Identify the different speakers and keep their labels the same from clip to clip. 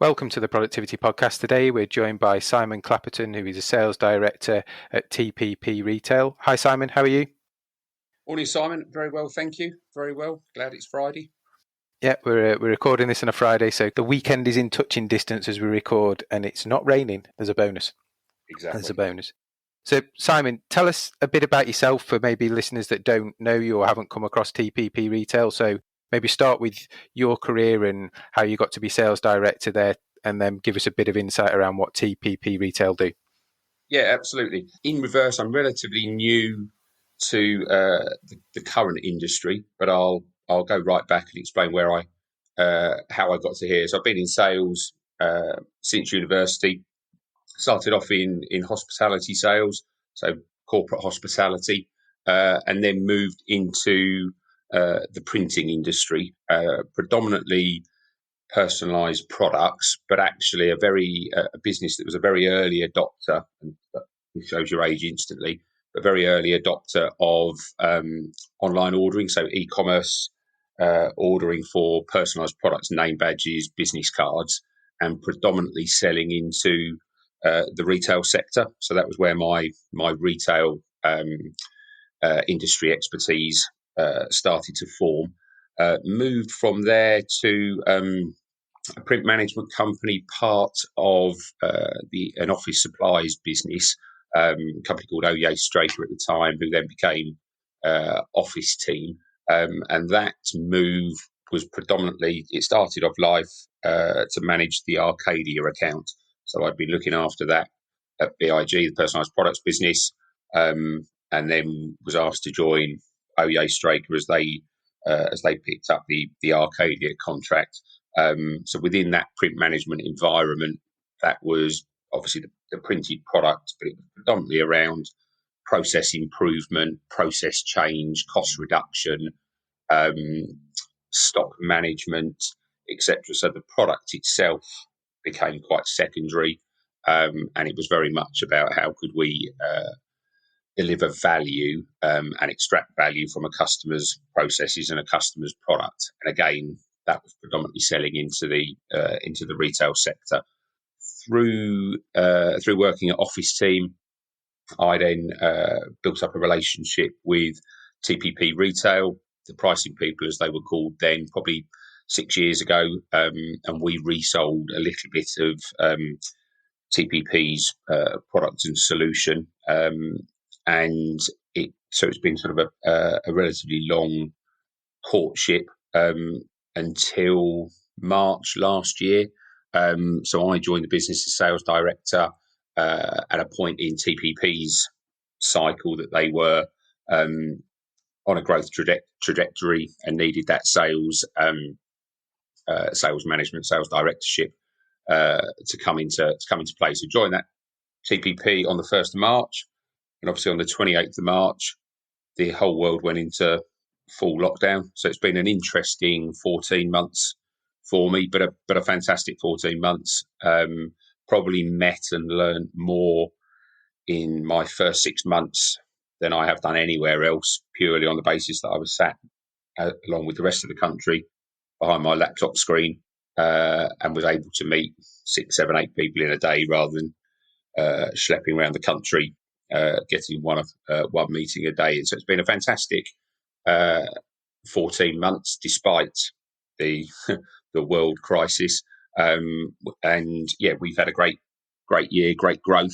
Speaker 1: Welcome to the Productivity Podcast. Today we're joined by Simon Clapperton, who is a Sales Director at TPP Retail. Hi Simon, how are you?
Speaker 2: Morning Simon, very well, thank you. Very well, glad it's Friday.
Speaker 1: Yeah, we're recording this on a Friday, so the weekend is in touching distance as we record, and it's not raining. There's a bonus.
Speaker 2: Exactly.
Speaker 1: There's a bonus. So Simon, tell us a bit about yourself for maybe listeners that don't know you or haven't come across TPP Retail. So maybe start with your career and how you got to be Sales Director there, and then give us a bit of insight around what TPP Retail do.
Speaker 2: Yeah, absolutely. In reverse, I'm relatively new to the current industry, but I'll go right back and explain how I got to here. So I've been in sales since university. Started off in hospitality sales, so corporate hospitality, and then moved into the printing industry, predominantly personalized products, but actually a business that was a very early adopter, and it shows your age instantly, a very early adopter of online ordering, so e-commerce ordering for personalized products, name badges, business cards, and predominantly selling into the retail sector. So that was where my retail industry expertise started to form. Moved from there to a print management company, part of an office supplies business, a company called Oye Straker at the time, who then became Office Team. And that move was predominantly, it started off life to manage the Arcadia account. So I'd been looking after that at BIG, the personalised products business, and then was asked to join Oye Straker as they picked up the Arcadia contract. So within that print management environment, that was obviously the printed product, but it was predominantly around process improvement, process change, cost reduction, stock management, etc. So the product itself became quite secondary, and it was very much about how could we deliver value and extract value from a customer's processes and a customer's product. And again, that was predominantly selling into the retail sector. Through working at Office Team, I then built up a relationship with TPP Retail, the pricing people as they were called then, probably 6 years ago, and we resold a little bit of TPP's product and solution, and it's been sort of a relatively long courtship until March last year. So I joined the business as sales director at a point in TPP's cycle that they were on a growth trajectory and needed that sales management, sales directorship to come into play. So joined that TPP on the 1st of March, and obviously on the 28th of March, the whole world went into full lockdown. So it's been an interesting 14 months for me, but a fantastic 14 months. Probably met and learned more in my first 6 months than I have done anywhere else, purely on the basis that I was sat along with the rest of the country behind my laptop screen and was able to meet 6, 7, 8 people in a day rather than schlepping around the country, getting one meeting a day. And so it's been a fantastic 14 months despite the world crisis. And yeah, we've had a great year, great growth.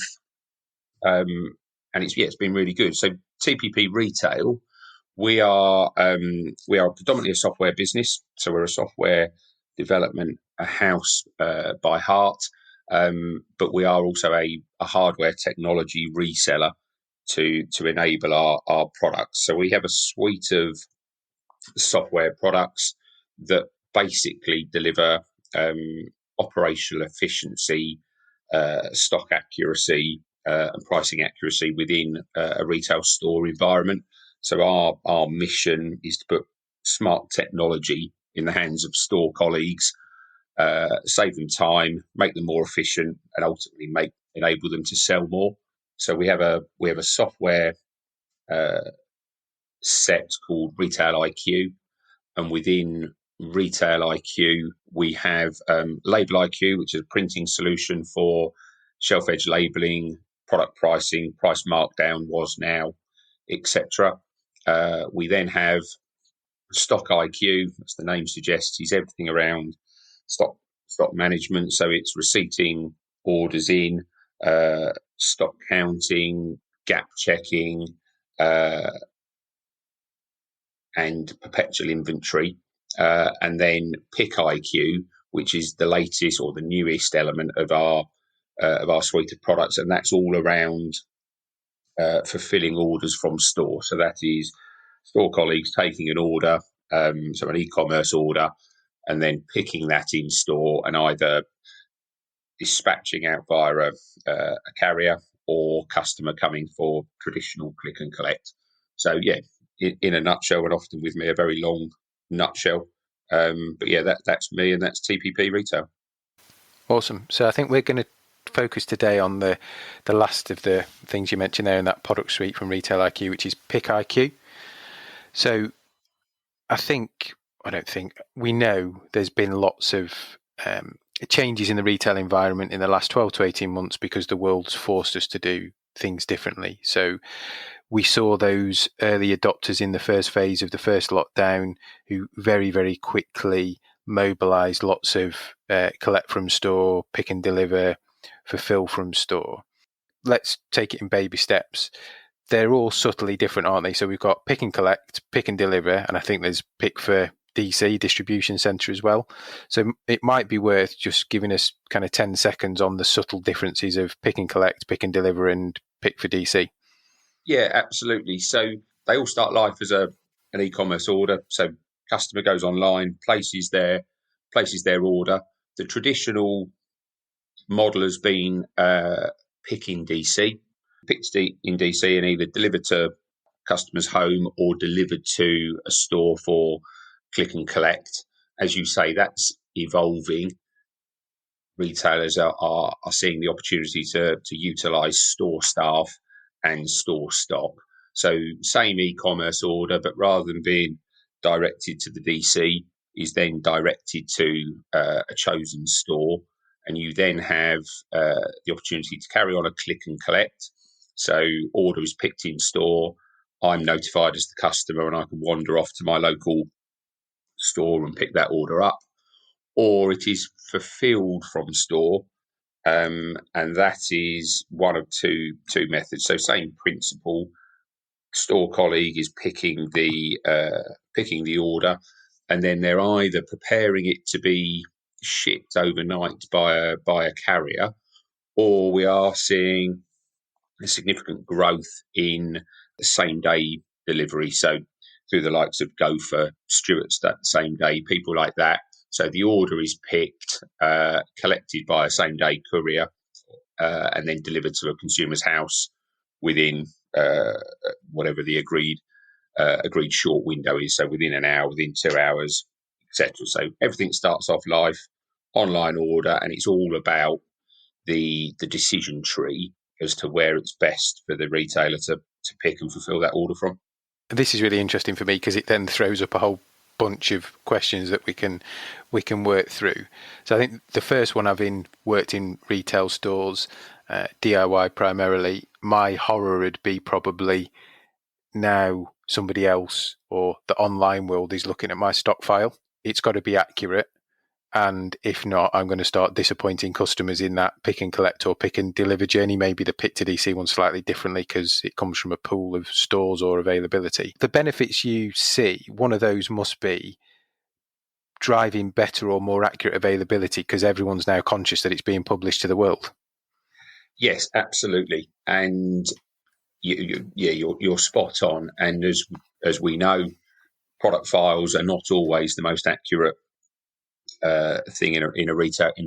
Speaker 2: And it's been really good. So TPP Retail, we are predominantly a software business. So we're a software development house by heart, but we are also a hardware technology reseller to enable our products. So we have a suite of software products that basically deliver operational efficiency, stock accuracy, and pricing accuracy within a retail store environment. So our mission is to put smart technology in the hands of store colleagues, save them time, make them more efficient, and ultimately enable them to sell more. So we have a software set called Retail IQ, and within Retail IQ we have Label IQ, which is a printing solution for shelf edge labeling, product pricing, price markdown, was now, etc. We then have Stock IQ, as the name suggests, is everything around stock management. So it's receipting orders in, stock counting, gap checking, and perpetual inventory. And then Pick IQ, which is the latest or the newest element of our suite of products, and that's all around fulfilling orders from store. So that is store colleagues taking an order, so an e-commerce order, and then picking that in store and either dispatching out via a carrier or customer coming for traditional click and collect. So yeah, in a nutshell, and often with me a very long nutshell. But yeah, that's me, and that's TPP Retail.
Speaker 1: Awesome. So I think we're going to focus today on the last of the things you mentioned there in that product suite from Retail IQ, which is Pick IQ. So we know there's been lots of changes in the retail environment in the last 12 to 18 months because the world's forced us to do things differently. So we saw those early adopters in the first phase of the first lockdown who very, very quickly mobilized lots of collect from store, pick and deliver, fulfill from store. Let's take it in baby steps. They're all subtly different, aren't they? So we've got pick and collect, pick and deliver, and I think there's pick for DC, distribution center, as well. So it might be worth just giving us kind of 10 seconds on the subtle differences of pick and collect, pick and deliver, and pick for DC.
Speaker 2: Yeah, absolutely. So they all start life as an e-commerce order. So customer goes online, places their order. The traditional model has been pick in DC, picked in DC and either delivered to customer's home or delivered to a store for click and collect. As you say, that's evolving. Retailers are seeing the opportunity to utilise store staff and store stock. So same e-commerce order, but rather than being directed to the DC, is then directed to a chosen store. And you then have the opportunity to carry on a click and collect. So order is picked in store. I'm notified as the customer and I can wander off to my local store and pick that order up. Or it is fulfilled from store. And that is one of two methods. So same principle. Store colleague is picking the order, and then they're either preparing it to be shipped overnight by a carrier, or we are seeing a significant growth in the same day delivery. So through the likes of Gopher, Stewart's that same day, people like that. So the order is picked, collected by a same day courier, and then delivered to a consumer's house within whatever the agreed short window is. So within an hour, within 2 hours, etc. So everything starts off live, online order, and it's all about the decision tree as to where it's best for the retailer to pick and fulfill that order from.
Speaker 1: This is really interesting for me because it then throws up a whole bunch of questions that we can work through. So I think the first one, having worked in retail stores, DIY primarily, my horror would be probably now somebody else or the online world is looking at my stock file. It's got to be accurate. And if not, I'm going to start disappointing customers in that pick and collect or pick and deliver journey. Maybe the pick to DC one slightly differently because it comes from a pool of stores or availability. The benefits you see, one of those must be driving better or more accurate availability because everyone's now conscious that it's being published to the world.
Speaker 2: Yes, absolutely. And you're spot on. And as we know, product files are not always the most accurate thing in the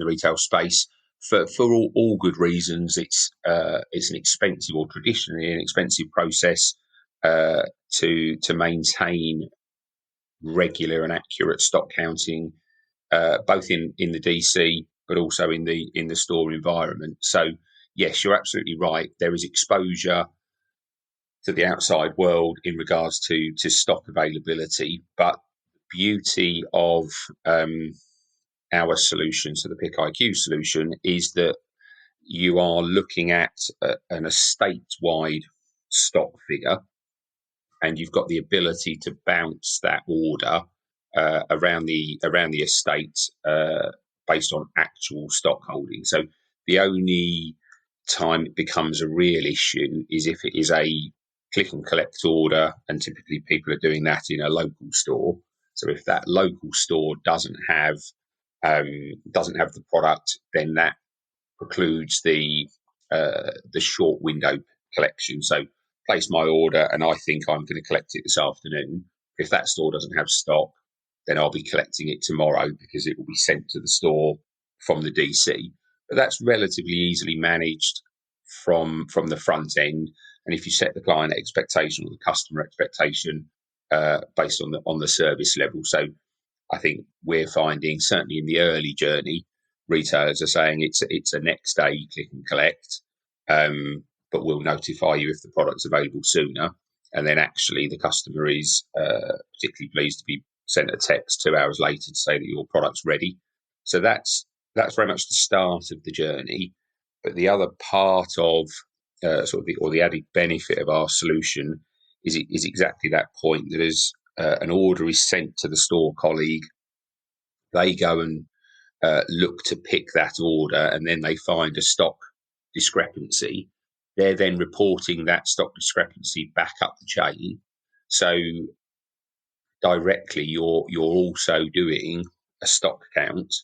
Speaker 2: retail space for all good reasons. It's an expensive, or traditionally an expensive process to maintain regular and accurate stock counting, both in the DC but also in the store environment. So yes, you're absolutely right. There is exposure to the outside world in regards to stock availability, but beauty of our solution, so the Pick IQ solution, is that you are looking at an estate-wide stock figure, and you've got the ability to bounce that order around the estate based on actual stock holding. So the only time it becomes a real issue is if it is a click and collect order, and typically people are doing that in a local store. So if that local store doesn't have the product, then that precludes the short window collection. So place my order, and I think I'm going to collect it this afternoon. If that store doesn't have stock, then I'll be collecting it tomorrow because it will be sent to the store from the DC. But that's relatively easily managed from the front end. And if you set the client expectation or the customer expectation based on the service level, so I think we're finding, certainly in the early journey, retailers are saying it's a next day click and collect, but we'll notify you if the product's available sooner. And then actually the customer is particularly pleased to be sent a text 2 hours later to say that your product's ready. So that's very much the start of the journey. But the other part of the added benefit of our solution is exactly that point, that as an order is sent to the store colleague, they go and look to pick that order, and then they find a stock discrepancy. They're then reporting that stock discrepancy back up the chain. So directly, you're also doing a stock count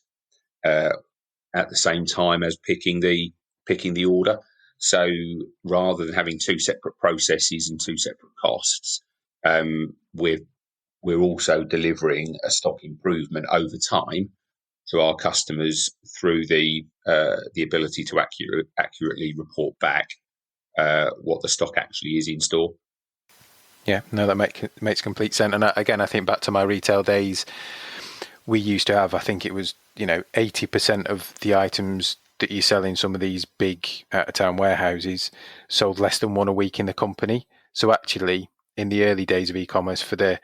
Speaker 2: at the same time as picking the order. So rather than having two separate processes and two separate costs, we're also delivering a stock improvement over time to our customers through the ability to accurately report back what the stock actually is in store.
Speaker 1: Yeah, no, that makes complete sense. And again, I think back to my retail days, we used to have, I think it was, 80% of the items that you sell in some of these big out-of-town warehouses sold less than one a week in the company. So actually, in the early days of e-commerce, for the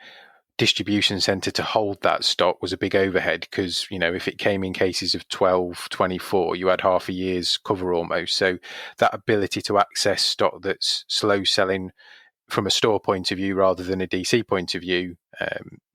Speaker 1: distribution center to hold that stock was a big overhead, because if it came in cases of 12, 24, you had half a year's cover almost. So that ability to access stock that's slow selling from a store point of view rather than a DC point of view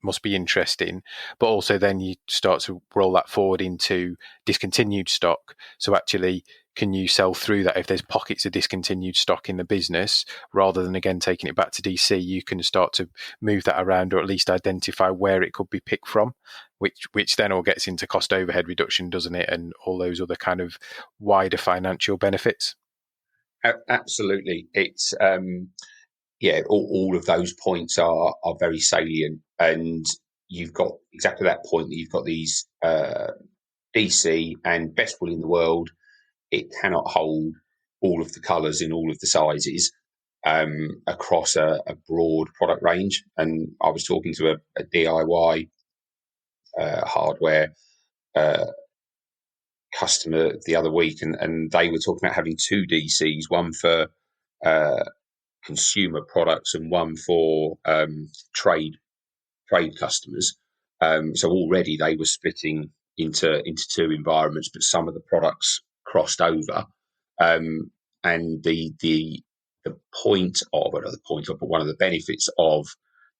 Speaker 1: must be interesting. But also then you start to roll that forward into discontinued stock. So actually, can you sell through that if there's pockets of discontinued stock in the business, rather than again taking it back to DC? You can start to move that around, or at least identify where it could be picked from, which then all gets into cost overhead reduction, doesn't it, and all those other kind of wider financial benefits.
Speaker 2: Absolutely. It's all of those points are very salient, and you've got exactly that point, that you've got these DC, and best will in the world, it cannot hold all of the colours in all of the sizes across a broad product range. And I was talking to a DIY hardware customer the other week, and they were talking about having two DCs, one for consumer products and one for trade customers. So already they were splitting into two environments, but some of the products crossed over. And the point of, or not the point of, but one of the benefits of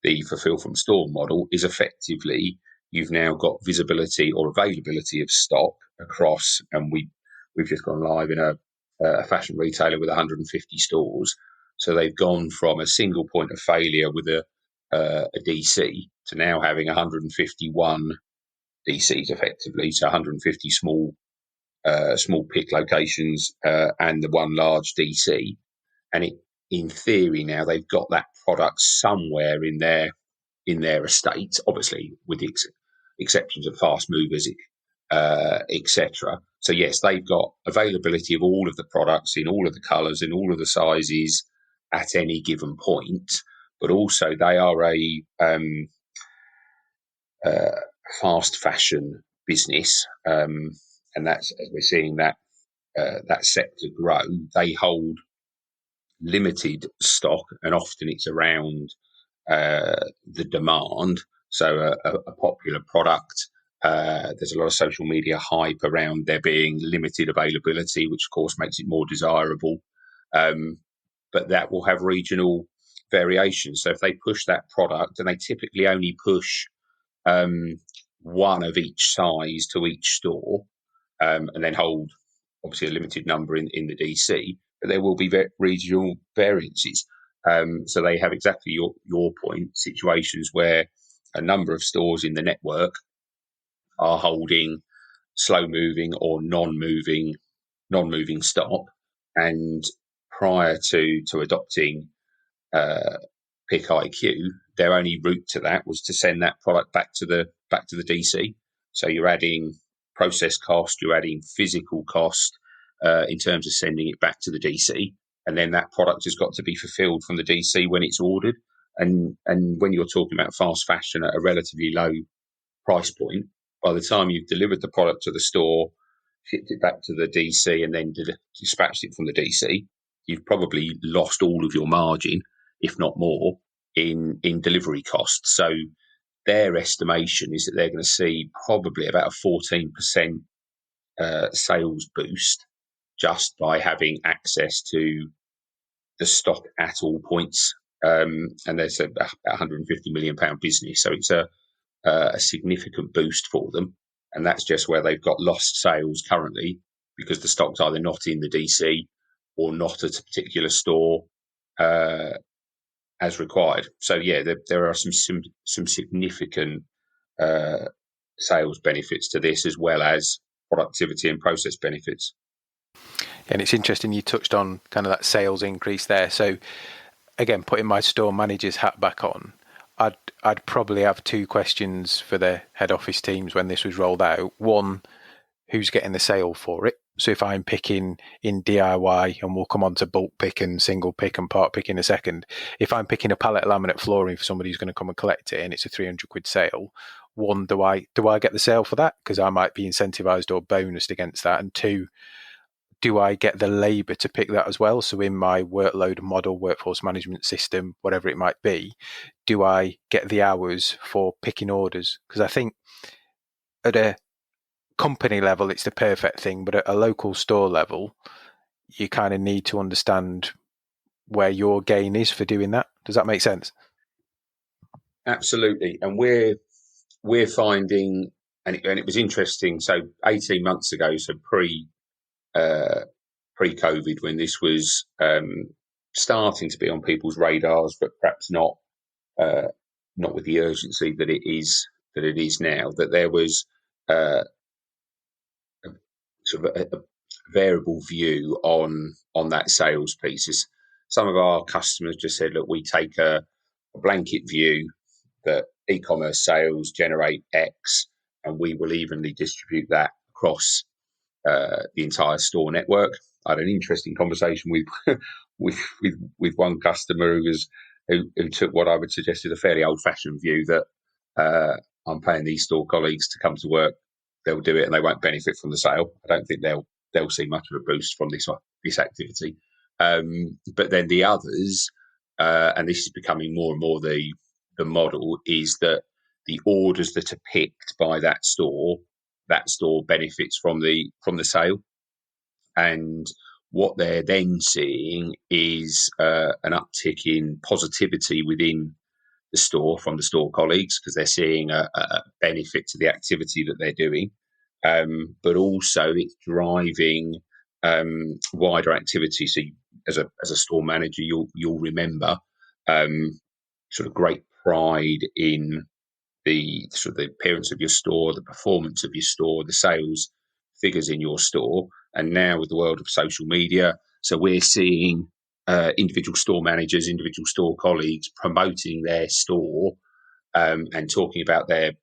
Speaker 2: the Fulfil from Store model is effectively you've now got visibility or availability of stock across, and we've just gone live in a fashion retailer with 150 stores. So they've gone from a single point of failure with a DC to now having 151 DCs effectively, so 150 small pick locations and the one large DC. And in theory now they've got that product somewhere in their estate, obviously with the exceptions of fast movers, etc. So yes, they've got availability of all of the products in all of the colours, in all of the sizes at any given point. But also they are a fast fashion business, and that's, as we're seeing that sector grow, they hold limited stock, and often it's around the demand. So a popular product There's a lot of social media hype around there being limited availability, which of course makes it more desirable. But that will have regional variations. So if they push that product, and they typically only push one of each size to each store, and then hold obviously a limited number in the DC, but there will be regional variances. So they have exactly your point, situations where a number of stores in the network are holding slow moving or non-moving stock, and prior to adopting Pick IQ, their only route to that was to send that product back to the DC. So you're adding process cost, you're adding physical cost in terms of sending it back to the DC, and then that product has got to be fulfilled from the DC when it's ordered. And when you're talking about fast fashion at a relatively low price point, by the time you've delivered the product to the store, shipped it back to the DC, and then dispatched it from the DC, you've probably lost all of your margin, if not more, in delivery costs. So their estimation is that they're going to see probably about a 14% sales boost just by having access to the stock at all points. And there's a £150 million business, so it's a significant boost for them. And that's just where they've got lost sales currently because the stock's either not in the DC or not at a particular store as required. So yeah, there are some significant sales benefits to this, as well as productivity and process benefits.
Speaker 1: And it's interesting you touched on kind of that sales increase there. So again, putting my store manager's hat back on, I'd probably have two questions for the head office teams when this was rolled out. One, who's getting the sale for it? So if I'm picking in DIY, and we'll come on to bulk pick and single pick and part pick in a second, if I'm picking a pallet of laminate flooring for somebody who's going to come and collect it and it's a 300 quid sale, one, do I get the sale for that? Because I might be incentivized or bonused against that. And two, do I get the labour to pick that as well? So in my workload model, workforce management system, whatever it might be, do I get the hours for picking orders? Because I think at a company level, it's the perfect thing, but at a local store level, you kind of need to understand where your gain is for doing that. Does that make sense?
Speaker 2: Absolutely. And we're finding, and it was interesting. So 18 months ago, so pre-COVID, when this was starting to be on people's radars, but perhaps not with the urgency that it is now, that there was sort of a variable view on that sales piece. Some of our customers just said, look, we take a blanket view that e-commerce sales generate X, and we will evenly distribute that across the entire store network. I had an interesting conversation with one customer who took what I would suggest is a fairly old-fashioned view that I'm paying these store colleagues to come to work, they'll do it and they won't benefit from the sale. I don't think they'll see much of a boost from this activity. But then the others, and this is becoming more and more the model, is that the orders that are picked by that store benefits from the sale. And what they're then seeing is an uptick in positivity within the store from the store colleagues, because they're seeing a benefit to the activity that they're doing. But also it's driving wider activity. So as a store manager, you'll remember sort of great pride in the sort of the appearance of your store, the performance of your store, the sales figures in your store. And now with the world of social media, so we're seeing individual store managers, individual store colleagues promoting their store and talking about their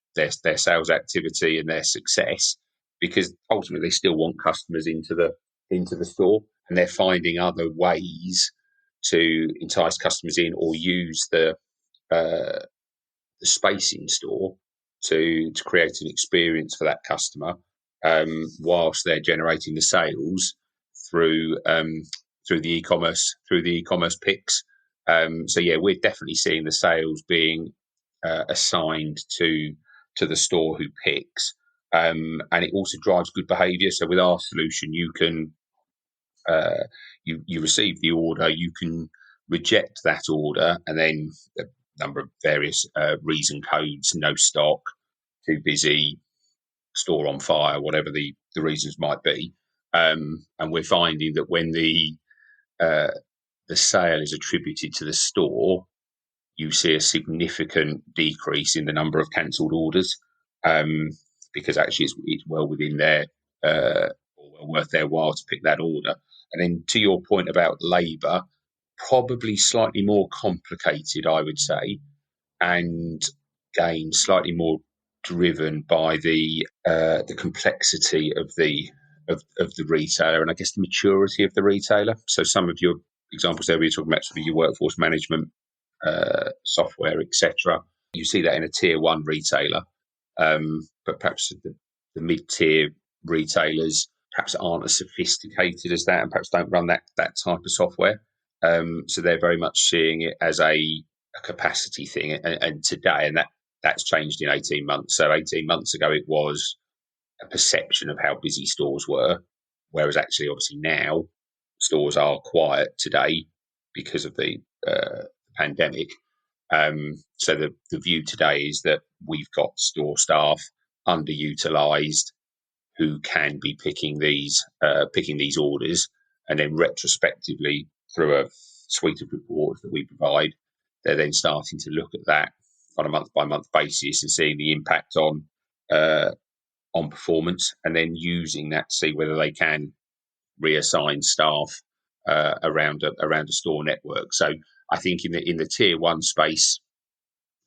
Speaker 2: sales activity and their success, because ultimately they still want customers into the store, and they're finding other ways to entice customers in or use the space in store to create an experience for that customer, whilst they're generating the sales through the e-commerce picks. So yeah, we're definitely seeing the sales being assigned to the store who picks. and it also drives good behaviour. So with our solution, you can you receive the order, you can reject that order, and then a number of various reason codes, no stock, too busy, store on fire, whatever the reasons might be. And we're finding that when the sale is attributed to the store, you see a significant decrease in the number of cancelled orders, because actually it's well within their or well worth their while to pick that order. And then to your point about labour, probably slightly more complicated, I would say, and again slightly more driven by the complexity of the retailer, and I guess the maturity of the retailer. So some of your examples there, we were talking about sort of your workforce management software, etc. You see that in a tier one retailer, but perhaps the mid-tier retailers perhaps aren't as sophisticated as that, and perhaps don't run that type of software. So they're very much seeing it as a capacity thing, and today, and that's changed in 18 months. So 18 months ago, it was a perception of how busy stores were, whereas actually, obviously now, stores are quiet today because of the pandemic. So the view today is that we've got store staff underutilized who can be picking these orders, and then retrospectively through a suite of reports that we provide, they're then starting to look at that on a month by month basis and seeing the impact on performance, and then using that to see whether they can reassign staff around a store network. So I think in the tier one space,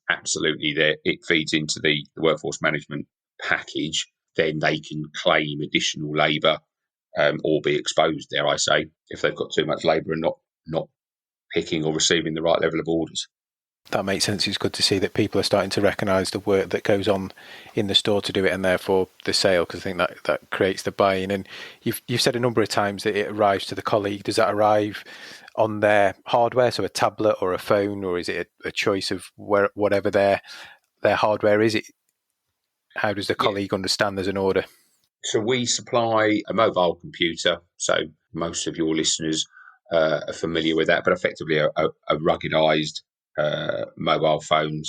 Speaker 2: absolutely, it feeds into the workforce management package. Then they can claim additional labour, or be exposed, dare I say, if they've got too much labour and not picking or receiving the right level of orders.
Speaker 1: That makes sense. It's good to see that people are starting to recognise the work that goes on in the store to do it, and therefore the sale, because I think that creates the buy-in. And you've said a number of times that it arrives to the colleague. Does that arrive on their hardware, so a tablet or a phone, or is it a choice of whatever their hardware is? How does the colleague understand there's an order?
Speaker 2: So we supply a mobile computer. So most of your listeners are familiar with that, but effectively a ruggedized mobile phone,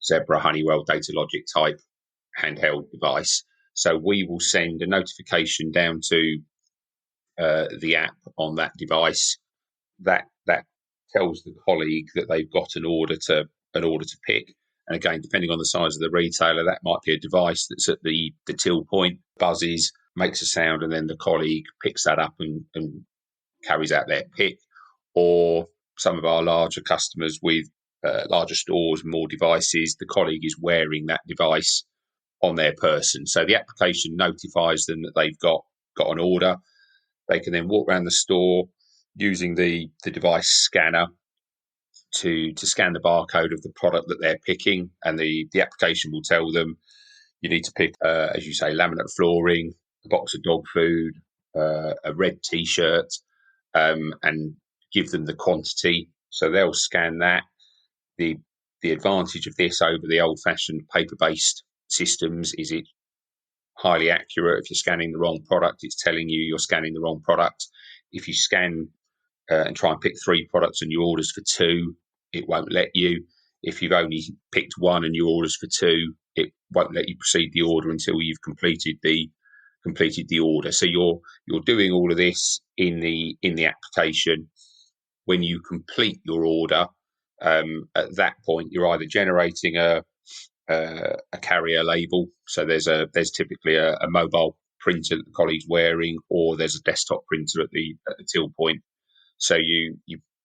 Speaker 2: Zebra, Honeywell, Data Logic type handheld device. So we will send a notification down to the app on that device that tells the colleague that they've got an order to pick. And again, depending on the size of the retailer, that might be a device that's at the till point, buzzes, makes a sound, and then the colleague picks that up and carries out their pick. Or some of our larger customers with larger stores, more devices, the colleague is wearing that device on their person. So the application notifies them that they've got an order. They can then walk around the store using the device scanner to scan the barcode of the product that they're picking, and the application will tell them you need to pick, as you say, laminate flooring, a box of dog food, a red T-shirt, and give them the quantity. So they'll scan that. The advantage of this over the old-fashioned paper-based systems is it highly accurate. If you're scanning the wrong product, it's telling you you're scanning the wrong product. If you scan and try and pick 3 products and your orders for 2, it won't let you. If you've only picked 1 and your orders for 2, it won't let you proceed the order until you've completed the order. So you're doing all of this in the application. When you complete your order, at that point you're either generating a carrier label. So there's typically a mobile printer that the colleague's wearing, or there's a desktop printer at the till point. So you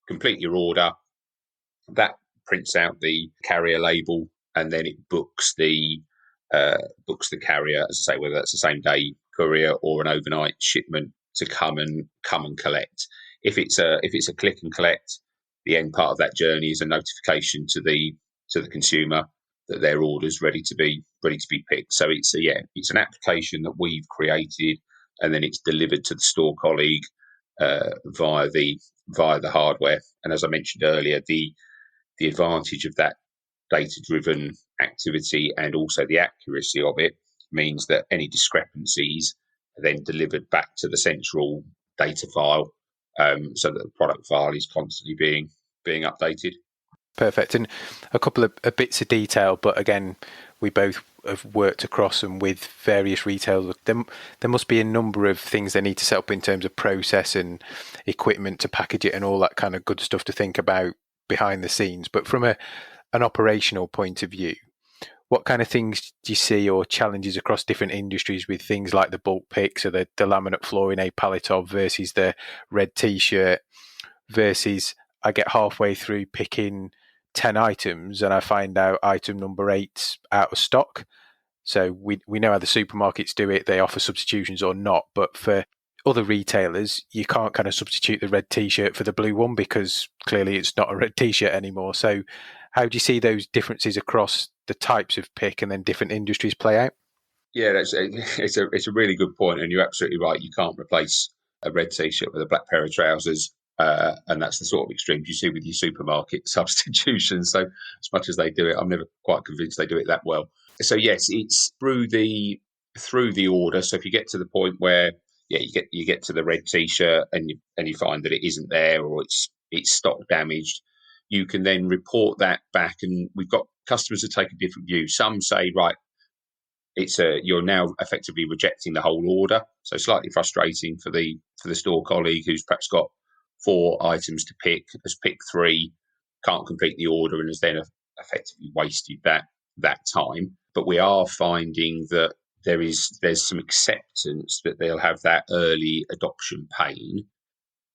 Speaker 2: complete your order, that prints out the carrier label, and then it books the carrier, as I say, whether that's the same day courier or an overnight shipment to come and collect. If it's a click and collect, the end part of that journey is a notification to the consumer that their order's ready to be picked. So it's an application that we've created, and then it's delivered to the store colleague via the hardware. And as I mentioned earlier, the advantage of that data-driven activity and also the accuracy of it means that any discrepancies are then delivered back to the central data file, so that the product file is constantly being updated.
Speaker 1: Perfect. And a couple of bits of detail, but again, we both have worked across and with various retailers. There must be a number of things they need to set up in terms of process and equipment to package it and all that kind of good stuff to think about behind the scenes. But from an operational point of view, what kind of things do you see or challenges across different industries with things like the bulk picks or the laminate flooring a pallet of versus the red t-shirt versus I get halfway through picking 10 items and I find out item number 8's out of stock. So we know how the supermarkets do it. They offer substitutions or not. But for other retailers, you can't kind of substitute the red t-shirt for the blue one because clearly it's not a red t-shirt anymore. So how do you see those differences across the types of pick and then different industries play out?
Speaker 2: Yeah, it's a really good point, and you're absolutely right. You can't replace a red t-shirt with a black pair of trousers, and that's the sort of extremes you see with your supermarket substitutions. So, as much as they do it, I'm never quite convinced they do it that well. So, yes, it's through the order. So, if you get to the point where you get to the red t-shirt and you find that it isn't there or it's stock damaged, you can then report that back, and we've got customers that take a different view. Some say, right, you're now effectively rejecting the whole order, so slightly frustrating for the store colleague who's perhaps got 4 items to pick, has picked 3, can't complete the order, and has then effectively wasted that time. But we are finding that there's some acceptance that they'll have that early adoption pain,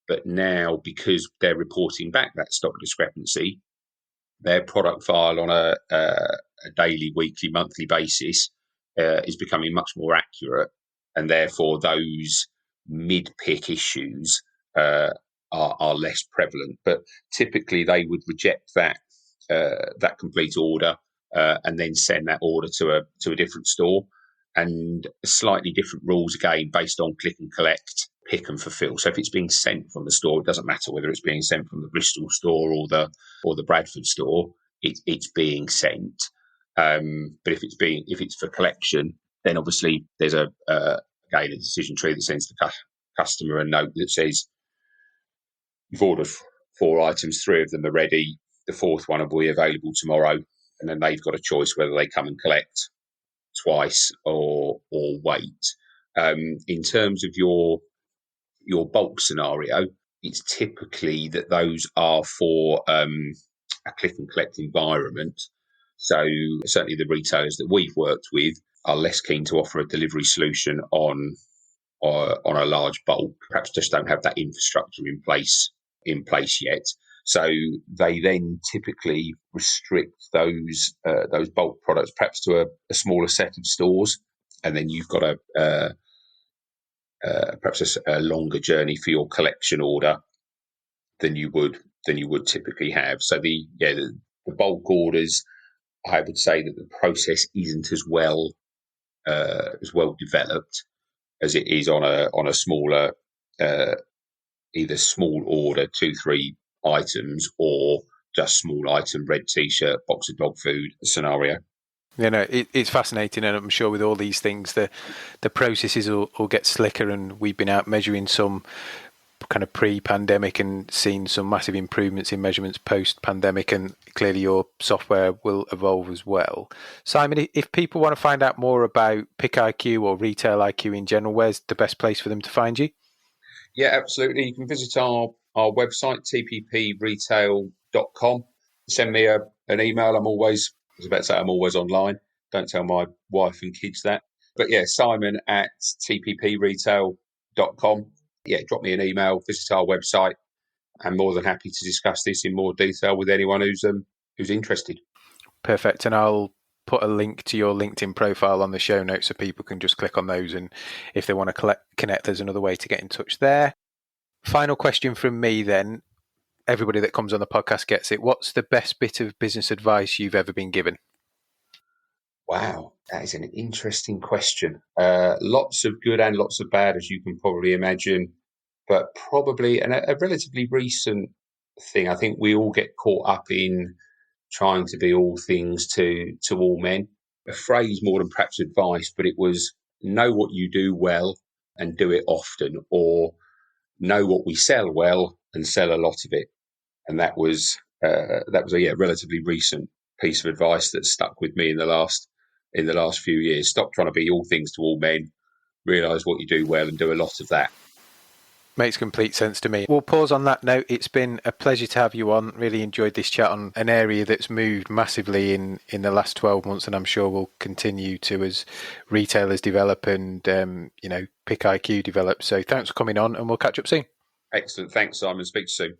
Speaker 2: but now because they're reporting back that stock discrepancy, their product file on a daily, weekly, monthly basis is becoming much more accurate, and therefore those mid-pick issues are less prevalent. But typically, they would reject that complete order and then send that order to a different store, and slightly different rules again based on click and collect, pick and fulfill. So if it's being sent from the store, it doesn't matter whether it's being sent from the Bristol store or the Bradford store. It's being sent. But if it's for collection, then obviously there's again a decision tree that sends the customer a note that says you've ordered 4 items, 3 of them are ready, the 4th one will be available tomorrow, and then they've got a choice whether they come and collect twice or wait. In terms of your bulk scenario, it's typically that those are for a click and collect environment. So certainly the retailers that we've worked with are less keen to offer a delivery solution on a large bulk, perhaps just don't have that infrastructure in place yet. So they then typically restrict those bulk products perhaps to a smaller set of stores, and then you've got perhaps a longer journey for your collection order than you would typically have. So the bulk orders, I would say that the process isn't as well developed as it is on a smaller, either small order 2-3 items or just small item red t-shirt, box of dog food scenario.
Speaker 1: It's fascinating, and I'm sure with all these things, the processes will get slicker, and we've been out measuring some kind of pre-pandemic and seen some massive improvements in measurements post-pandemic, and clearly your software will evolve as well. Simon, if people want to find out more about Pick IQ or Retail IQ in general, where's the best place for them to find you?
Speaker 2: Yeah, absolutely. You can visit our website, tppretail.com. Send me an email. I'm always online. Don't tell my wife and kids that. But yeah, Simon at tppretail.com. Yeah, drop me an email, visit our website. I'm more than happy to discuss this in more detail with anyone who's interested.
Speaker 1: Perfect. And I'll put a link to your LinkedIn profile on the show notes so people can just click on those, and if they want to connect, there's another way to get in touch there. Final question from me then. Everybody that comes on the podcast gets it. What's the best bit of business advice you've ever been given?
Speaker 2: Wow, that is an interesting question. Lots of good and lots of bad, as you can probably imagine, but probably a relatively recent thing. I think we all get caught up in trying to be all things to all men. a phrase more than perhaps advice, but it was know what you do well and do it often, or know what we sell well and sell a lot of it. And that was a relatively recent piece of advice that stuck with me in the last few years. Stop trying to be all things to all men. Realise what you do well and do a lot of that.
Speaker 1: Makes complete sense to me. We'll pause on that note. It's been a pleasure to have you on. Really enjoyed this chat on an area that's moved massively in the last 12 months, and I'm sure will continue to as retailers develop and Pick IQ develops. So thanks for coming on, and we'll catch up soon.
Speaker 2: Excellent. Thanks, Simon. Speak soon.